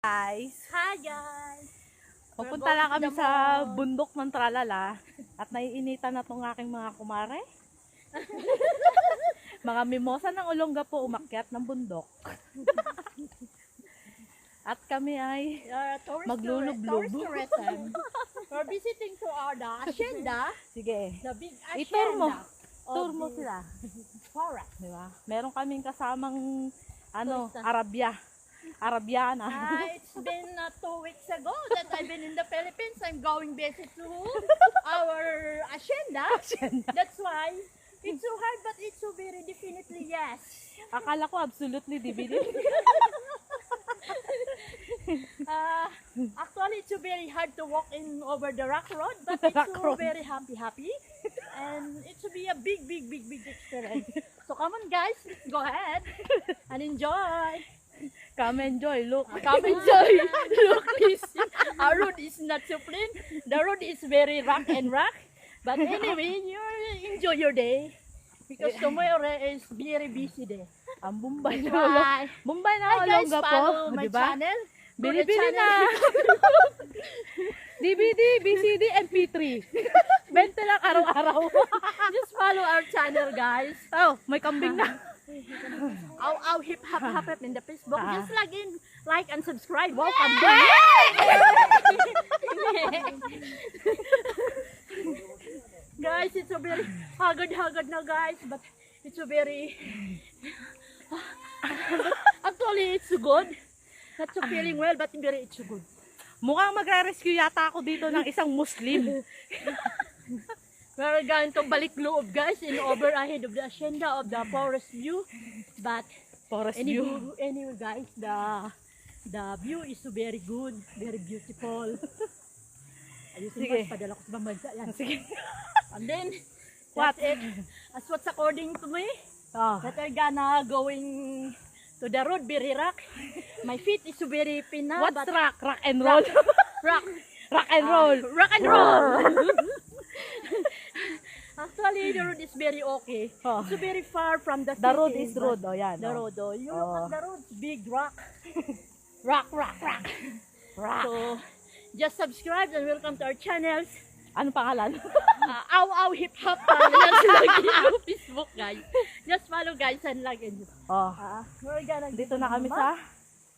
Guys, Hi guys! pupunta lang kami sa bundok ng Tralala at naiinitan na tong aking mga kumare. Mga mimosa ng Olongapo umakyat ng bundok. At kami ay maglulublob. We're visiting to our hacienda, Sige, the big i-tour mo. hacienda Tour of mo the sila. forest. Diba? Meron kaming kasamang Turista. Arabiana. It's been 2 weeks ago that I've been in the Philippines. I'm going visit to our hacienda. That's why it's so hard, but it's so very definitely yes. Akala ko absolutely DVD. Actually, it's so very hard to walk in over the rock road, but it's Rock so road. very happy, and it should be a big experience. So come on, guys, let's go ahead and enjoy. Come enjoy, look. Come enjoy. Look, our road is not so plain. The road is very rock, but anyway, you enjoy your day because tomorrow is very busy day. Ang Bombay na Bye. Bombay na Hi guys, Olongapo, follow my diba? channel. Go to Bili-bili channel. na. DVD, BCD, MP3. 20 lang araw-araw. Just follow our channel, guys. Oh, may kambing na. Our hip hop in the Facebook. Ah. Just log in, like and subscribe. Welcome. Guys, it's so very hagod na guys, but it's so very actually it's so good. Not so feeling well, but very it's so good. Mukhang magre-rescue yata ako dito ng isang Muslim. We're going to balik loob, guys, in over ahead of the hacienda of the forest view. But Forest view. anyway, guys, the view is so very good, very beautiful. Ayusin Sige. mo, padala ko sa Bambansa yan. Sige. And then, What? that's it. As what's according to me, Oh. that are gonna going to the road, very rock. My feet is so very pina, What's but rock? Rock and roll. rock. Rock and roll. Rock and roll. Actually, the road is very okay. Oh. It's very far from the The city. road is but road. Oh, yan. The oh. road, oh. You Oh. look at the road, big rock. Rock. So, just subscribe and welcome to our channels. Ano pangalan? Aw Hip Hop channel sa Facebook, guys. Just follow, guys, and like and Oh. we're gonna Dito na kami sa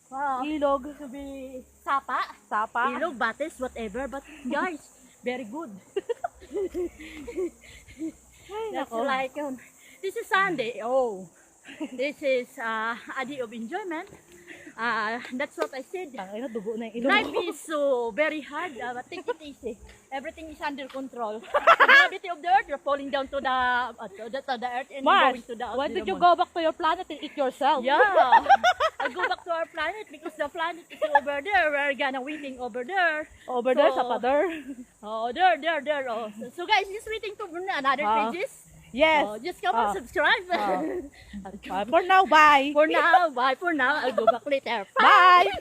wow. ilog. To be Sapa, Sapa. Ilog, Bates, whatever. But guys, very good. Ay, That's nako. like this is Sunday. Oh, this is a day of enjoyment. That's what I said. Tangina, dugo na yung ilog. Life is so very hard, but take it easy. Everything is under control. The gravity of the earth, you're falling down to the earth and Mars, going to the when did you moon. go back to your planet and eat yourself? Yeah, I go back to our planet because the planet is over there. We're gonna waiting over there. Over there, So, sa pader. Oh, there. Oh. So guys, just waiting to another pages. Yes. Oh, just come and subscribe. For now, bye. For now, bye for now. I'll go back later. Bye.